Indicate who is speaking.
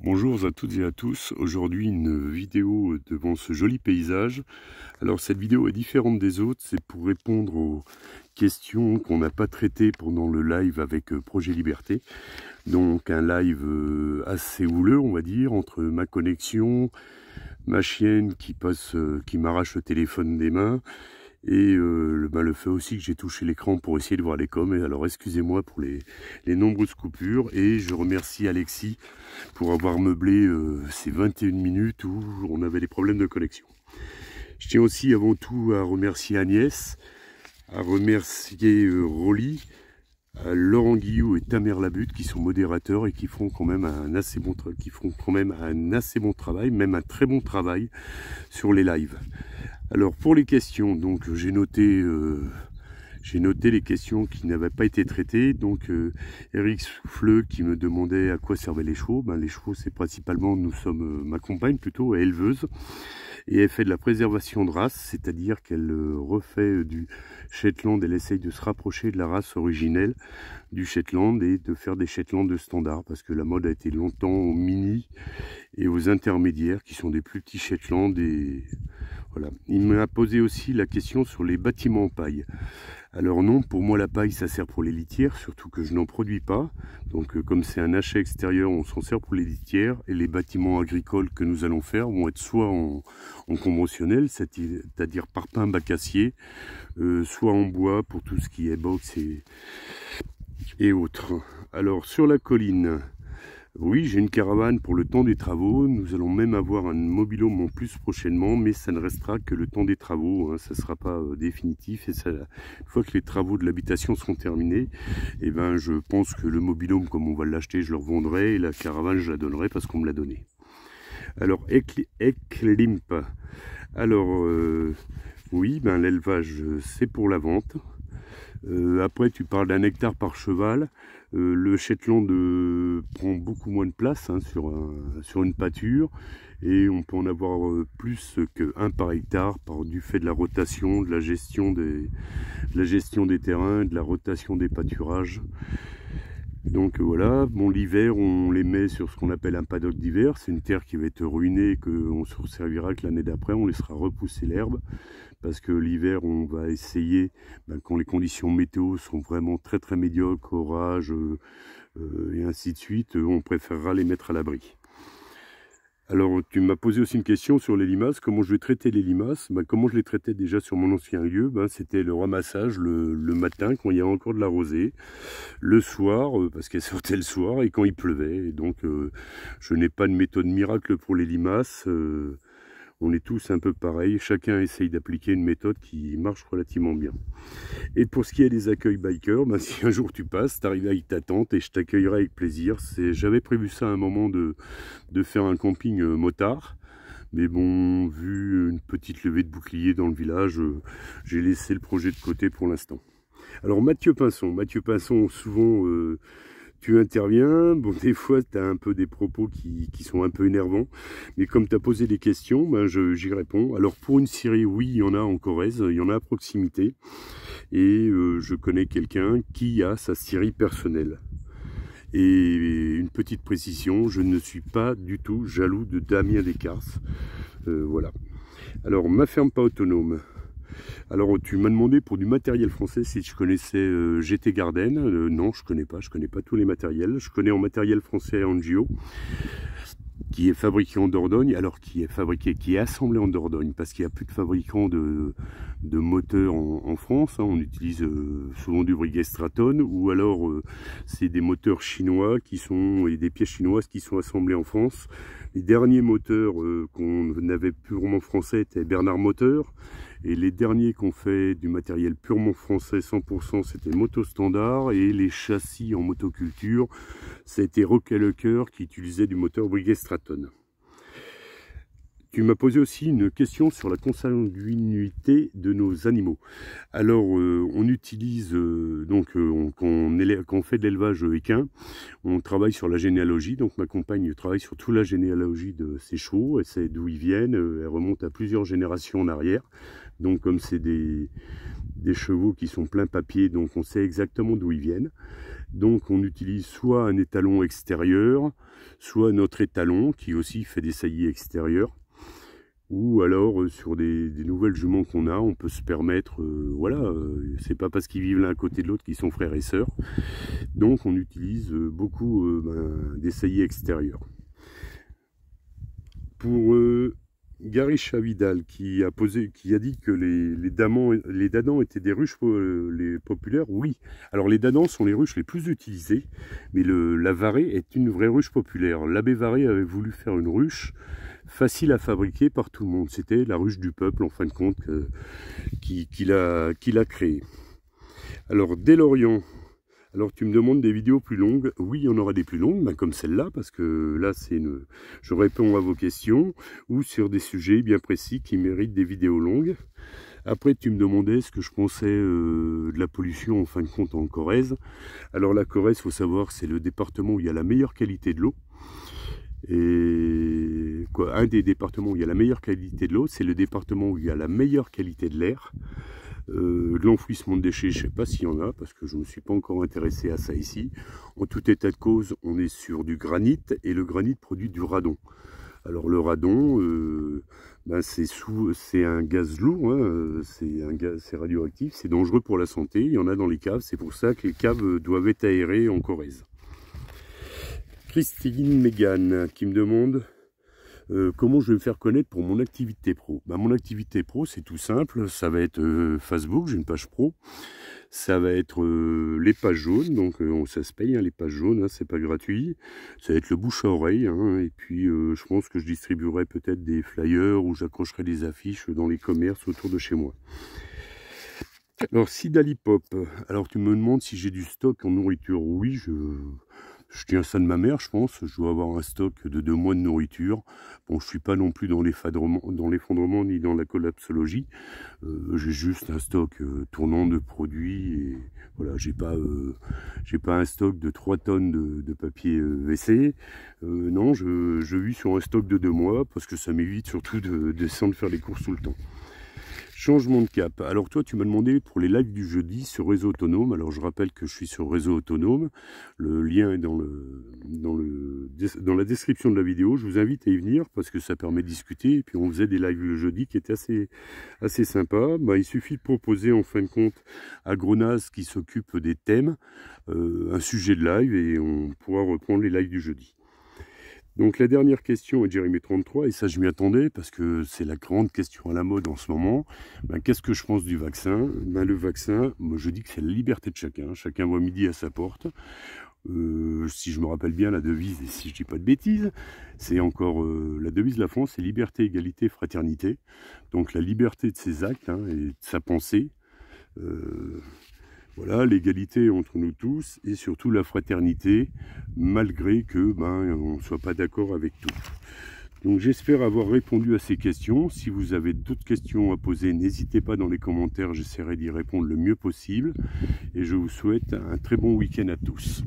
Speaker 1: Bonjour à toutes et à tous, aujourd'hui une vidéo devant ce joli paysage. Alors cette vidéo est différente des autres, c'est pour répondre aux questions qu'on n'a pas traitées pendant le live avec Projet Liberté. Donc un live assez houleux on va dire, entre ma connexion, ma chienne qui m'arrache le téléphone des mains, et le fait aussi que j'ai touché l'écran pour essayer de voir les coms. Et alors excusez-moi pour les nombreuses coupures, et je remercie Alexis pour avoir meublé ces 21 minutes où on avait des problèmes de connexion. Je tiens aussi avant tout à remercier Agnès, à remercier Rolly, Laurent Guillou et Tamer Labute qui sont modérateurs et qui font quand même un assez bon travail, même un très bon travail sur les lives. Alors pour les questions, donc j'ai noté les questions qui n'avaient pas été traitées. Donc Eric Souffleux qui me demandait à quoi servaient les chevaux. Les chevaux, c'est principalement, ma compagne plutôt est éleveuse, et elle fait de la préservation de race, c'est-à-dire qu'elle refait du Shetland, elle essaye de se rapprocher de la race originelle du Shetland et de faire des Shetland de standard, parce que la mode a été longtemps aux mini et aux intermédiaires qui sont des plus petits Shetland. Et voilà. Il m'a posé aussi la question sur les bâtiments en paille. Alors non, pour moi la paille ça sert pour les litières, surtout que je n'en produis pas. Donc comme c'est un achat extérieur, on s'en sert pour les litières, et les bâtiments agricoles que nous allons faire vont être soit en conventionnel, c'est-à-dire parpaing, bac acier, soit en bois pour tout ce qui est box et autres. Alors sur la colline, oui, j'ai une caravane pour le temps des travaux. Nous allons même avoir un mobil-home en plus prochainement, mais ça ne restera que le temps des travaux, hein. Ça ne sera pas définitif. Et ça, une fois que les travaux de l'habitation seront terminés, eh ben, je pense que le mobil-home, comme on va l'acheter, je le revendrai, et la caravane, je la donnerai parce qu'on me l'a donné. Alors, Eclimp. Alors, oui, l'élevage, c'est pour la vente. Après, tu parles d'1 hectare par cheval. Le Shetland prend beaucoup moins de place, hein, sur une pâture, et on peut en avoir plus que1 par hectare du fait de la rotation, de la gestion des terrains, de la rotation des pâturages. Donc voilà, bon, l'hiver on les met sur ce qu'on appelle un paddock d'hiver. C'est une terre qui va être ruinée, qu'on se servira que l'année d'après. On laissera repousser l'herbe, parce que l'hiver on va essayer, quand les conditions météo sont vraiment très très médiocres, orage et ainsi de suite, on préférera les mettre à l'abri. Alors tu m'as posé aussi une question sur les limaces, comment je vais traiter les limaces. Comment je les traitais déjà sur mon ancien lieu, c'était le ramassage le matin quand il y a encore de la rosée, le soir parce qu'elle sortait le soir, et quand il pleuvait. Et donc je n'ai pas de méthode miracle pour les limaces. On est tous un peu pareils, chacun essaye d'appliquer une méthode qui marche relativement bien. Et pour ce qui est des accueils bikers, si un jour tu passes, t'arrives avec ta tente et je t'accueillerai avec plaisir. J'avais prévu ça à un moment de faire un camping motard. Mais bon, vu une petite levée de bouclier dans le village, j'ai laissé le projet de côté pour l'instant. Alors Mathieu Pinson, souvent tu interviens, bon, des fois tu as un peu des propos qui sont un peu énervants, mais comme tu as posé des questions, j'y réponds. Alors pour une scierie, oui, il y en a en Corrèze, il y en a à proximité, et je connais quelqu'un qui a sa scierie personnelle. Et une petite précision, je ne suis pas du tout jaloux de Damien Descartes, voilà. Alors ma ferme pas autonome. Alors tu m'as demandé pour du matériel français si je connaissais GT Garden. Non, je connais pas tous les matériels. Je connais en matériel français Angio, qui est fabriqué en Dordogne, alors qui est assemblé en Dordogne, parce qu'il n'y a plus de fabricants de moteurs en France, hein. On utilise souvent du Breguet Straton, ou alors c'est des moteurs chinois et des pièces chinoises qui sont assemblées en France. Les derniers moteurs qu'on avait purement français étaient Bernard Moteur, et les derniers qu'on fait du matériel purement français 100%, c'était Moto Standard, et les châssis en motoculture, c'était Roquet-le-Cœur qui utilisait du moteur Breguet Straton. Tu m'as posé aussi une question sur la consanguinité de nos animaux. Alors, on utilise, quand on fait de l'élevage équin, on travaille sur la généalogie. Donc ma compagne travaille sur toute la généalogie de ses chevaux, elle sait d'où ils viennent, elle remonte à plusieurs générations en arrière. Donc comme c'est des chevaux qui sont plein papier, donc on sait exactement d'où ils viennent. Donc on utilise soit un étalon extérieur, soit notre étalon qui aussi fait des saillies extérieures. Ou alors sur des nouvelles juments qu'on a, on peut se permettre, voilà, c'est pas parce qu'ils vivent l'un à côté de l'autre qu'ils sont frères et sœurs. Donc on utilise beaucoup des saillies extérieures. Pour Gary Chavidal qui a dit que les dadans étaient des ruches les populaires, oui. Alors les dadans sont les ruches les plus utilisées, mais la varée est une vraie ruche populaire. L'abbé Varé avait voulu faire une ruche facile à fabriquer par tout le monde. C'était la ruche du peuple, en fin de compte, qu'il a créée. Alors, dès Lorient, alors tu me demandes des vidéos plus longues. Oui, il y en aura des plus longues, comme celle-là, parce que là, je réponds à vos questions, ou sur des sujets bien précis qui méritent des vidéos longues. Après, tu me demandais ce que je pensais de la pollution, en fin de compte, en Corrèze. Alors, la Corrèze, il faut savoir, c'est le département où il y a la meilleure qualité de l'eau. Et un des départements où il y a la meilleure qualité de l'eau, c'est le département où il y a la meilleure qualité de l'air. L'enfouissement de déchets, je ne sais pas s'il y en a, parce que je ne me suis pas encore intéressé à ça ici. En tout état de cause, on est sur du granit, et le granit produit du radon. Alors le radon, c'est un gaz lourd, hein, c'est radioactif, c'est dangereux pour la santé, il y en a dans les caves, c'est pour ça que les caves doivent être aérées en Corrèze. Christine Megan qui me demande comment je vais me faire connaître pour mon activité pro. Mon activité pro, c'est tout simple, ça va être Facebook, j'ai une page pro, ça va être les pages jaunes, donc ça se paye, hein, les pages jaunes, hein, c'est pas gratuit, ça va être le bouche à oreille, hein, et puis je pense que je distribuerai peut-être des flyers ou j'accrocherai des affiches dans les commerces autour de chez moi. Alors Sidalipop, alors tu me demandes si j'ai du stock en nourriture. Oui, je tiens ça de ma mère, je pense. Je dois avoir un stock de 2 mois de nourriture. Bon, je suis pas non plus dans l'effondrement ni dans la collapsologie. J'ai juste un stock tournant de produits. Et voilà, j'ai pas un stock de 3 tonnes de papier WC. Non, je vis sur un stock de 2 mois parce que ça m'évite surtout de descendre faire les courses tout le temps. Changement de cap. Alors toi, tu m'as demandé pour les lives du jeudi sur Réseau Autonome. Alors je rappelle que je suis sur Réseau Autonome. Le lien est dans la description de la vidéo. Je vous invite à y venir parce que ça permet de discuter. Et puis on faisait des lives le jeudi qui étaient assez sympas. Il suffit de proposer en fin de compte à Grenaz qui s'occupe des thèmes un sujet de live et on pourra reprendre les lives du jeudi. Donc la dernière question est Jérémy33, et ça je m'y attendais parce que c'est la grande question à la mode en ce moment. Qu'est-ce que je pense du vaccin? Le vaccin, moi je dis que c'est la liberté de chacun. Chacun voit midi à sa porte. Si je me rappelle bien la devise, et si je dis pas de bêtises, c'est encore la devise de la France, c'est liberté, égalité, fraternité. Donc la liberté de ses actes et de sa pensée. Voilà, l'égalité entre nous tous et surtout la fraternité, malgré que on ne soit pas d'accord avec tout. Donc j'espère avoir répondu à ces questions. Si vous avez d'autres questions à poser, n'hésitez pas dans les commentaires, j'essaierai d'y répondre le mieux possible. Et je vous souhaite un très bon week-end à tous.